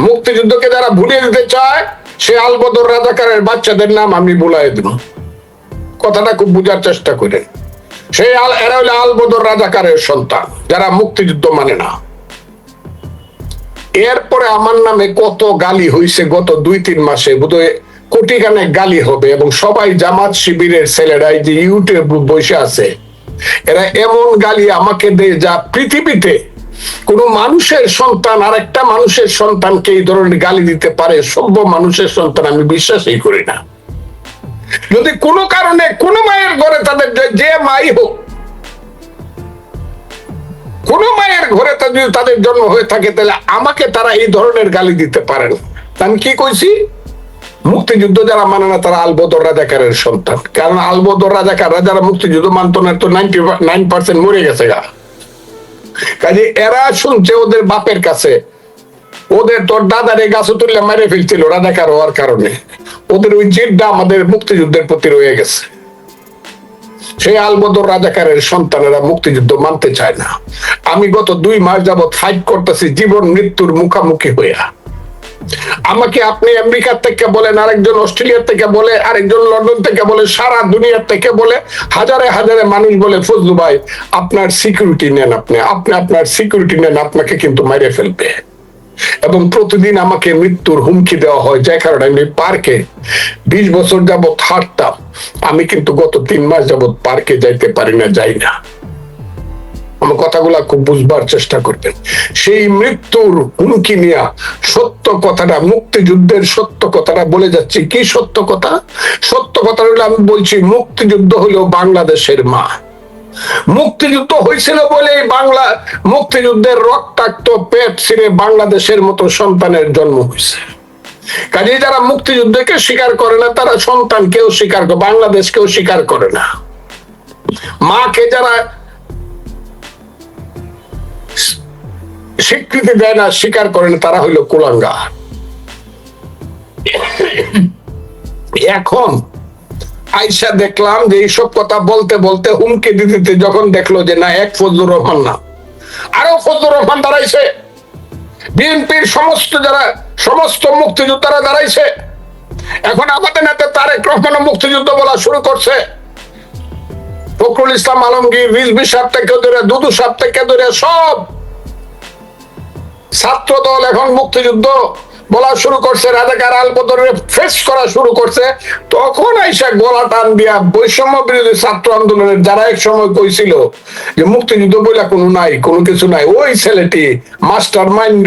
মুক্তিযুদ্ধকে যারা ভুলিয়ে দিতে চায়, সে আলবদর রাজাকারের বাচ্চাদের নাম আমি বলাই দেব, কথাটা খুব বুঝার চেষ্টা করেন। সেই এরা হলো আলবদর রাজাকারের সন্তান, যারা মুক্তিযুদ্ধ মানে না। এরপরে আমার নামে কত গালি হয়েছে গত 2-3 মাসে, বোধহয় কোটি খানেক গালি হবে, এবং সবাই জামাত শিবিরের ছেলেরাই যে ইউটিউব বসে আছে, এরা এমন গালি আমাকে দেয় যা পৃথিবীতে কোন মানুষের সন্তান আর একটা মানুষের সন্তানকে এই ধরনের গালি দিতে পারে, সভ্য মানুষের সন্তান আমি বিশ্বাসই করি না। যদি কোনো কারণে কোন মায়ের ঘরে তাদের যে মাই হোক, কোন মায়ের ঘরে যদি তাদের জন্ম হয়ে থাকে, তাহলে আমাকে তারা এই ধরনের গালি দিতে পারেন। আমি কি কইছি? মুক্তিযুদ্ধ যারা মানে না তারা আলবদর রাজাকারের সন্তান। কারণ আলবদর রাজাকাররা যারা মুক্তিযুদ্ধ মানত না, তো 99% মরে গেছে গা। কাজে এরা শুনছে ওদের বাপের কাছে, ওদের তোর দাদারে গাছ তুললে মেরে ফেলছিল রাজাকার হওয়ার কারণে, ওদের ওই জেদটা আমাদের মুক্তিযুদ্ধের প্রতি রয়ে গেছে। সেই আলবদর রাজাকারের সন্তানেরা মুক্তিযুদ্ধ মানতে চায় না। আমি গত 2 মাস যাবৎ ফাইট করতেছি জীবন মৃত্যুর মুখামুখি হইয়া। আমাকে আপনি আমেরিকার থেকে বলেন, আরেকজন অস্ট্রেলিয়ার থেকে বলে, আরেকজন লন্ডন থেকে বলে, সারা দুনিয়ার থেকে বলে, হাজারে হাজারে মানুষ বলে ফজলু ভাই আপনার সিকিউরিটি নেন, আপনি আপনার সিকিউরিটি নেন, আপনাকে কিন্তু মেরে ফেলবে। এবং প্রতিদিন আমাকে মৃত্যুর হুমকি দেওয়া হয়, যে কারণে আমি পার্কে 20 বছর যাবৎ হাঁটতাম, আমি কিন্তু গত 3 মাস যাবৎ পার্কে যাইতে পারি না, যাই না। আমার কথাগুলা খুব বুঝবার চেষ্টা করবেন। সেই মৃত্যুর হুমকি নিয়ে সত্য কথাটা, মুক্তিযুদ্ধের সত্য কথাটা বলে যাচ্ছি। কি সত্য কথা? সত্য কথা হলো, আমি বলছি মুক্তিযুদ্ধ হলো বাংলাদেশের মা। মুক্তিযুদ্ধ হয়েছিল বলে বাংলা মুক্তিযুদ্ধের রক্তাক্ত পেট ছিঁড়ে বাংলাদেশের মতো সন্তানের জন্ম হয়েছে। কাজে যারা মুক্তিযুদ্ধকে স্বীকার করে না, তারা সন্তানকেও স্বীকার করে, বাংলাদেশকেও স্বীকার করে না। মাকে যারা স্বীকৃতি দেয় না, স্বীকার করে না, তারা হইল কুলাঙ্গার। এখন আইসা দেখলাম যে এইসব কথা বলতে বলতে হুমকি দিতে, যখন দেখলো যে না, এক ফজলুর রহমান না, আরো ফজলুর রহমান দাঁড়াইছে, বিএনপির সমস্ত মুক্তিযোদ্ধারা দাঁড়াইছে। এখন আমাদের নেতা তারেক রহমান মুক্তিযুদ্ধ বলা শুরু করছে। ফখরুল ইসলাম আলমগীর, রিজভী সাহেব থেকে ধরে, দুদু সাহেব থেকে ধরে সব ছাত্র দল এখন মুক্তিযুদ্ধ বলা শুরু করছে, রাজাকার আলবদরের ফেস করা শুরু করছে। তখন আইসা গলা টান দিয়া বৈষম্য বিরোধী ছাত্র আন্দোলনের যারা এক সময় কইছিল যে মুক্তিযুদ্ধ বইলা কোনো নাই, কোনো কিছু নাই, ওই ছেলেটি মাস্টার মাইন্ড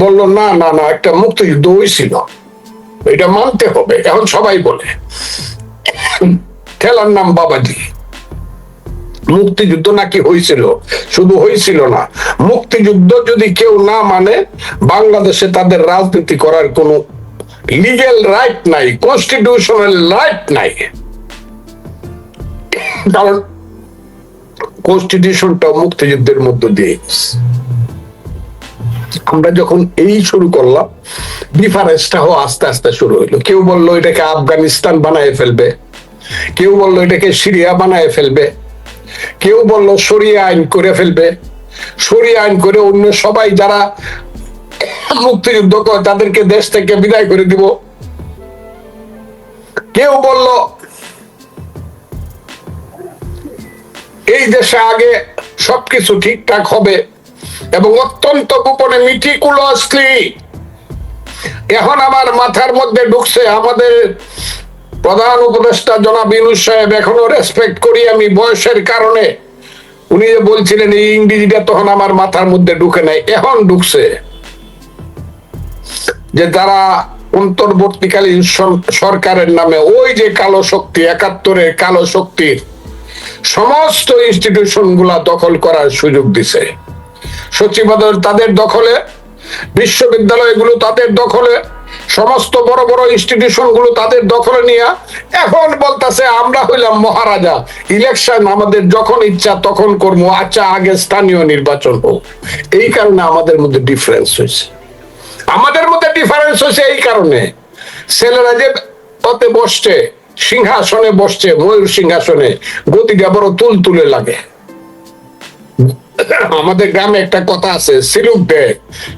বললো না না না, একটা মুক্তিযুদ্ধ হয়েছিল, এটা মানতে হবে। এখন সবাই বলে খেলার নাম বাবাজি। মুক্তিযুদ্ধ নাকি হয়েছিল? শুধু হয়েছিল না, মুক্তিযুদ্ধ যদি কেউ না মানে, বাংলাদেশে তাদের রাজনীতি করার কোনো লিগ্যাল রাইট নাই, কনস্টিটিউশনাল রাইট নাই। কারণ কনস্টিটিউশনটা মুক্তিযুদ্ধের মধ্য দিয়ে। আমরা যখন এই শুরু করলাম, ডিফারেন্সটাও আস্তে আস্তে শুরু হইলো। কেউ বললো এটাকে আফগানিস্তান বানায় ফেলবে, কেউ বললো এটাকে সিরিয়া বানায় ফেলবে, কেউ বললো শরিয়া আইন করে ফেলবে, শরিয়া আইন করে অন্য সবাই যারা মুক্তিযুদ্ধ করে তাদেরকে দেশ থেকে বিদায় করে দিব। কেউ বলল এই দেশে আগে সবকিছু ঠিকঠাক হবে, এবং অত্যন্ত গোপনে মিটিকুলাসলি এখন আমার মাথার মধ্যে ঢুকছে। আমাদের প্রধান উপদেষ্টা জনাব ইউনূস সাহেব, এখনো রেসপেক্ট করি আমি বয়সের কারণে, উনি যে বলছিলেন এই ইংরেজিটা তখন আমার মাথার মধ্যে ঢুকে নাই, এখন ঢুকছে, যে তারা অন্তর্বর্তীকালীন সরকারের নামে ওই যে কালো শক্তি, 71-এর কালো শক্তির সমস্ত ইনস্টিটিউশন গুলা দখল করার সুযোগ দিছে। সচিবালয় তাদের দখলে, বিশ্ববিদ্যালয়গুলো তাদের দখলে, সমস্ত বড় বড় ইনস্টিটিউশন গুলো তাদের দখলে নিয়ে এখন বলতেছে আমরা হইলাম মহারাজা, ইলেকশন আমাদের যখন ইচ্ছা তখন করবো, আচ্ছা আগে স্থানীয় নির্বাচন হোক। এই কারণে আমাদের মধ্যে ডিফারেন্স হয়েছে। এই কারণে ছেলেরা যে পথে বসছে, সিংহাসনে বসছে, ময়ূর সিংহাসনে, গতিটা বড় তুলতুলে লাগে। আমাদের গ্রামে একটা কথা আছে, সিলুক দেয়।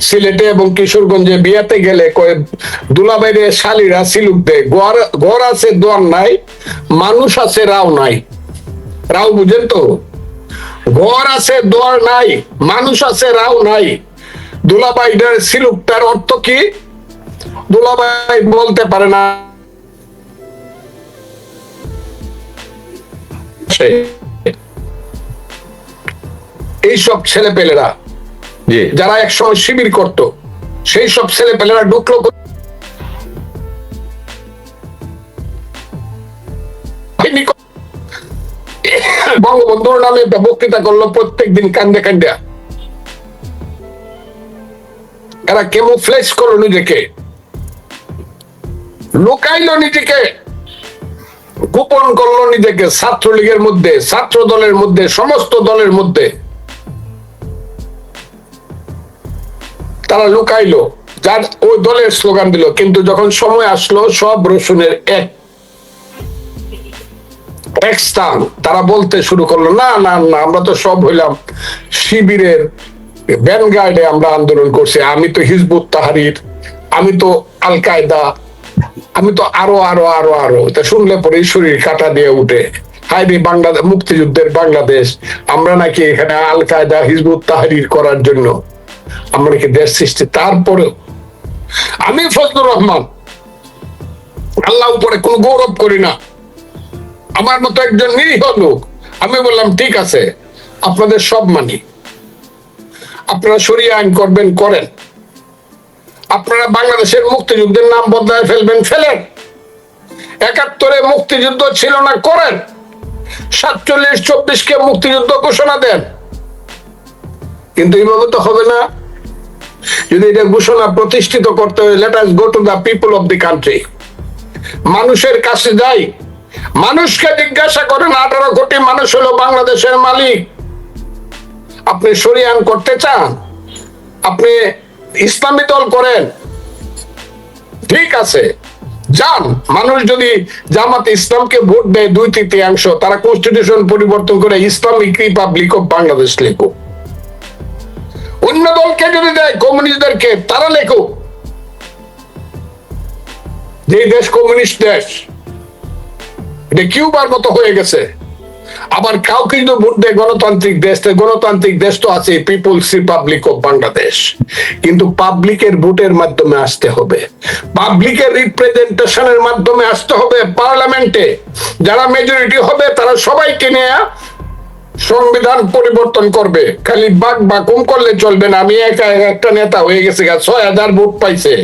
সিলেটে এবং কিশোরগঞ্জে বিয়াতে গেলে কয় দুলাবাইরে শালিরা সিলুক দেয়। ঘর আছে দোয়ার নাই, মানুষ আছে রাও নাই। রাও বুঝেন তো? ঘর আছে দোয়ার নাই, মানুষ আছে রাও নাই। দুলাবাইদের সিলুকটার অর্থ কি? দুলাবাই বলতে পারে না এইসব ছেলে পেলেরা যারা একসময় শিবির করত, সেই সব ছেলে পেলেরা ঢুকলো বঙ্গবন্ধুর নামে বক্তৃতা করলো প্রত্যেকদিন কান্দে কান্দা। এরা ক্যামোফ্লেজ করলো নিজেকে, লুকাইলো নিজেকে, গোপন করলো নিজেকে ছাত্রলীগের মধ্যে, ছাত্র দলের মধ্যে, সমস্ত দলের মধ্যে তারা লুকাইলো, যার ওই দলের স্লোগান দিল। কিন্তু যখন সময় আসলো সব রসুনের এক স্থান, তারা বলতে শুরু করলো না না না, আমরা তো সব হইলাম শিবিরের ভ্যানগার্ডে আমরা আন্দোলন করছি, আমি তো হিজবুত তাহরির, আমি তো আল কায়দা, আমি তো আরো আরো আরো আরো। তা শুনলে পরে শরীর কাটা দিয়ে উঠে, হায় রে বাংলাদেশ, মুক্তিযুদ্ধের বাংলাদেশ, আমরা নাকি এখানে আল কায়দা হিজবুত তাহরির করার জন্য আমরা নাকি দেশ সৃষ্টি। তারপরেও আমি ফজলুর রহমান আল্লাহ উপরে কোন গৌরব করি না, আমার মতো একজন নিরীহ লোক, আমি বললাম ঠিক আছে, আপনাদের সব মানি, আপনারা শরিয়া আইন করবেন করেন, আপনারা বাংলাদেশের মুক্তিযুদ্ধের নাম বদলায় ফেলবেন ফেলেন, ৭১ মুক্তিযুদ্ধ ছিল না করেন, ৪৭-২৪ কে মুক্তিযুদ্ধ ঘোষণা দেন। কিন্তু এইভাবে তো হবে না। যদি এটা ঘোষণা প্রতিষ্ঠিত করতে হয়, let us go to the people of the country, মানুষের কাছে যাই, মানুষকে জিজ্ঞাসা করেন ১৮ কোটি মানুষ হলো বাংলাদেশের মালিক। আপনি শরিয়া আইন করতে চান, আপনি ইসলামী দল করেন, ঠিক আছে যান। মানুষ যদি জামাতে ইসলামকে ভোট দেয় ২/৩, তারা কনস্টিটিউশন পরিবর্তন করে ইসলামিক রিপাবলিক অফ বাংলাদেশ লেখো। অন্য দলকে যদি দেয়, কমিউনিস্টদেরকে, তারা লেখো যে দেশ কমিউনিস্ট দেশ, এটা কিউবার মতো হয়ে গেছে। আবার কাউকে যদি ভোট দেয় গণতান্ত্রিক দেশ, গণতান্ত্রিক দেশ তো আছে পিপলস রিপাবলিক অফ বাংলাদেশ। কিন্তু পাবলিকের ভোটের মাধ্যমে আসতে হবে, পাবলিকের রিপ্রেজেন্টেশনের মাধ্যমে আসতে হবে পার্লামেন্টে। যারা মেজরিটি হবে তারা সবাইকে নিয়ে সংবিধান পরিবর্তন করবে। খালি বাক বাকুম করলে চলবে না। আমি একটা নেতা হয়ে গেছে, ৬,০০০ ভোট পাইছে,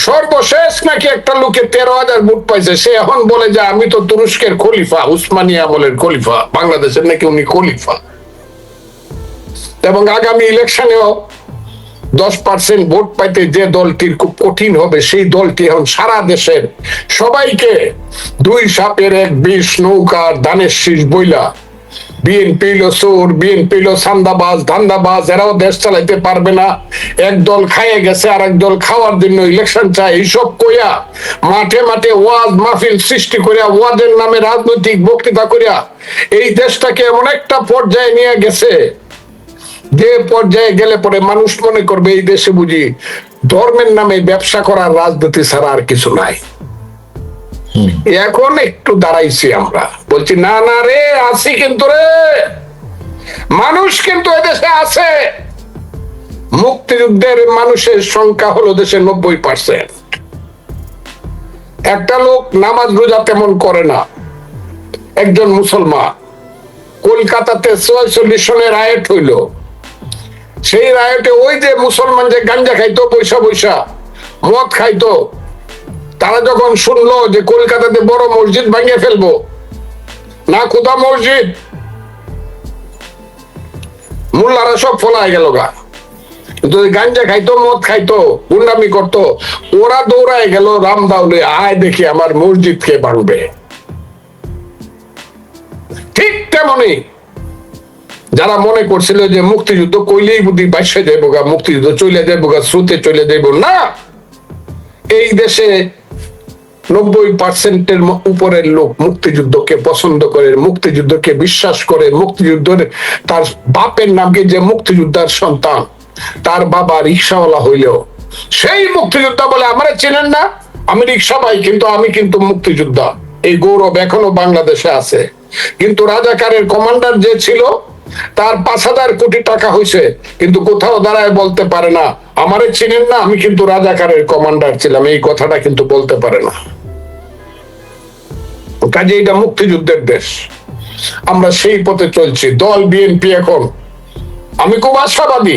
সর্বশেষ নাকি একটা লোকে ১৩,০০০ ভোট পাইছে। সে এখন বলে যে আমি তো তুরস্কের খলিফা, উসমানিয়া আমলের খলিফা, বাংলাদেশের নাকি উনি খলিফা। এবং আগামী ইলেকশনেও 10% ভোট পাইতে যে দলটির খুব কঠিন হবে, সেই দলটি এখন সারা দেশের সবাইকে ২ সাপের ১ বিষ নৌকার ধানের শীষ বইলা, বিএনপি হলো চোর, বিএনপি হলো সান্দাবাজ, ধান্দাবাজ, এরাও দেশ চালাইতে পারবে না, এক দল খাইয়ে গেছে আর এক দল খাওয়ার জন্য ইলেকশন চায়, এইসব কইয়া মাঠে মাঠে ওয়াজ মাহফিল সৃষ্টি করিয়া, ওয়াজের নামে রাজনৈতিক বক্তৃতা করিয়া এই দেশটাকে এমন একটা পর্যায়ে নিয়ে গেছে, যে পর্যায়ে গেলে পরে মানুষ মনে করবে এই দেশে বুঝি ধর্মের নামে ব্যবসা করার রাজনীতি ছাড়া আর কিছু নাই। এখন একটু দাঁড়াইছি, আমরা বলছি না না রে, আছি কিন্তু রে, মানুষ কিন্তু এদেশে আছে। মুক্তিযুদ্ধের মানুষের সংখ্যা হলো দেশে ৯০%। একটা লোক নামাজ রোজা তেমন করে না, একজন মুসলমান, কলকাতাতে ৪৪ সনে রায়ট হইল। সেই রায়টে ওই যে মুসলমান যে গাঞ্জা খাইতো, পয়সা পয়সা মদ খাইতো, তারা যখন শুনলো যে কলকাতাতে বড় মসজিদ ভাঙিয়ে ফেলবো, না খুদা মসজিদ, মোল্লারা সব ফলায় গেল গা। গাঞ্জা খাইতো, মদ খাইতো, গুন্ডামি করতো, ওরা দৌড়ায় গেল রামদাউলে, আয় দেখি আমার মসজিদ কে ভাঙবে। ঠিক তেমনি যারা মনে করছিল যে মুক্তিযুদ্ধ কইলেই বুদ্ধি বাইশে যাইব গা, মুক্তিযুদ্ধ চলে যাইব গা, স্রোতে চলে যাইব, না, এই দেশে 90% উপরের লোক মুক্তিযুদ্ধকে পছন্দ করে, মুক্তিযুদ্ধকে বিশ্বাস করে, মুক্তিযুদ্ধের তার বাপের নামকে যে মুক্তিযোদ্ধার সন্তান, তার বাবা রিক্সাওয়ালা হইলেও সেই মুক্তিযোদ্ধা বলে আমারে চেনেন না, আমি রিক্সা ভাই কিন্তু আমি কিন্তু মুক্তিযোদ্ধা। এই গৌরব এখনো বাংলাদেশে আছে। কিন্তু রাজাকারের কমান্ডার যে ছিল তার 5,000 কোটি টাকা হয়েছে, কিন্তু কোথাও দাঁড়ায় বলতে পারে না আমারে চিনেন না, আমি কিন্তু রাজাকারের কমান্ডার ছিলাম, এই কথাটা কিন্তু বলতে পারে না। কাজে এটা মুক্তিযুদ্ধের দেশ, আমরা সেই পথে চলছি। দল বিএনপি এখন, আমি খুব আশাবাদী,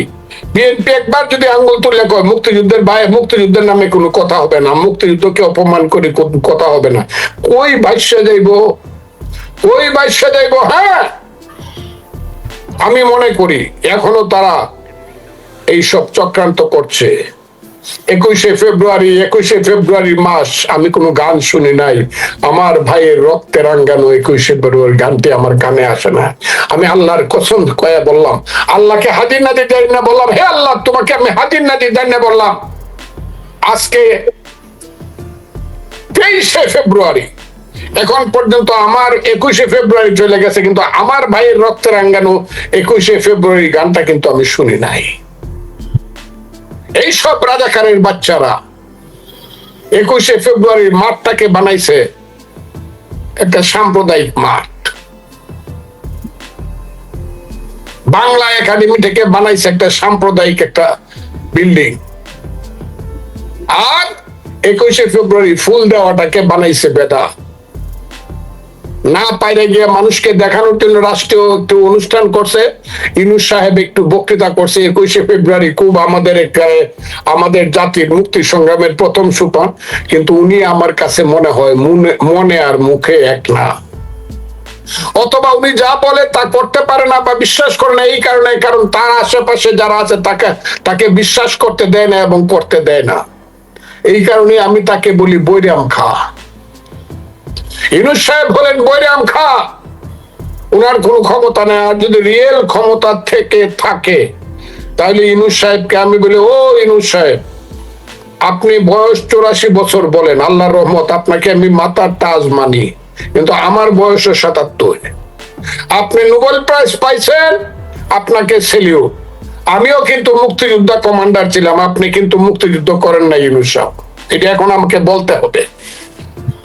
বিএনপি একবার যদি আঙ্গুল তুলে কয় মুক্তিযুদ্ধের বাইরে, মুক্তিযুদ্ধের নামে কোনো কথা হবে না, মুক্তিযুদ্ধকে অপমান করে কথা হবে না, কই ভাষ্য যাইব, কই ভাষ্য যাইব। হ্যাঁ, আমি মনে করি এখনো তারা এইসব চক্রান্ত করছে। 21শে ফেব্রুয়ারি মাস আমি কোনো গান শুনি নাই, আমার ভাইয়ের রক্তে রাঙ্গানো 21শে ফেব্রুয়ারি গানটি আমার কানে আসে না। আমি আল্লাহর কসম কয়ে বললাম, আল্লাহকে হাজির নাজির জানি না, বললাম হে আল্লাহ তোমাকে আমি হাজির নাজির জানি না, বললাম আজকে 23শে ফেব্রুয়ারি, এখন পর্যন্ত আমার 21শে ফেব্রুয়ারি চলে গেছে, কিন্তু আমার ভাইয়ের রক্তে রাঙ্গানো 21শে ফেব্রুয়ারি গানটা কিন্তু আমি শুনি নাই। এইসব রাজাকারের বাচ্চারা 21শে ফেব্রুয়ারির মাঠটাকে বানাইছে একটা সাম্প্রদায়িক মাঠ, বাংলা একাডেমি থেকে বানাইছে একটা সাম্প্রদায়িক একটা বিল্ডিং, আর 21শে ফেব্রুয়ারি ফুল দেওয়াটাকে বানাইছে বেদা। না পাইরে গিয়ে মানুষকে দেখানোর জন্য রাষ্ট্রীয় একটু অনুষ্ঠান করছে, ইউনূস সাহেব একটু বক্তৃতা করছে 21শে ফেব্রুয়ারি, খুব আমাদের জাতির মুক্তি সংগ্রামের প্রথম সোপান, কিন্তু উনি আমার কাছে মনে হয় মনে আর মুখে এক না, অথবা উনি যা বলে তা করতে পারে না বা বিশ্বাস করে না, এই কারণে, কারণ তার আশেপাশে যারা আছে তাকে বিশ্বাস করতে দেয় না এবং করতে দেয় না। এই কারণে আমি তাকে বলি বৈরাম খা। ইউনূস সাহেব বলেন বৈরাম খা, উনার কোনো ক্ষমতা নেই। আর যদি রিয়েল ক্ষমতা থেকে থাকে তাহলে ইউনূস সাহেবকে আমি বলি, ও ইউনূস সাহেব, আপনি বয়স 84 বছর বলেন, আল্লাহর রহমত আপনাকে আমি মাথার তাজ মানি, কিন্তু আমার বয়স 77। আপনি নোবেল প্রাইজ পাইছেন, আপনাকে সেলিউট। আমিও কিন্তু মুক্তিযোদ্ধা কমান্ডার ছিলাম, আপনি কিন্তু মুক্তিযুদ্ধ করেন না ইউনূস সাহেব, এটা এখন আমাকে বলতে হবে।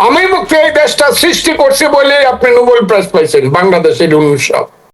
আমি মুক্তি এই দেশটা সৃষ্টি করছি বলে আপনি নোবেল প্রাইজ পাইছেন বাংলাদেশের ইউনূস সাহেব।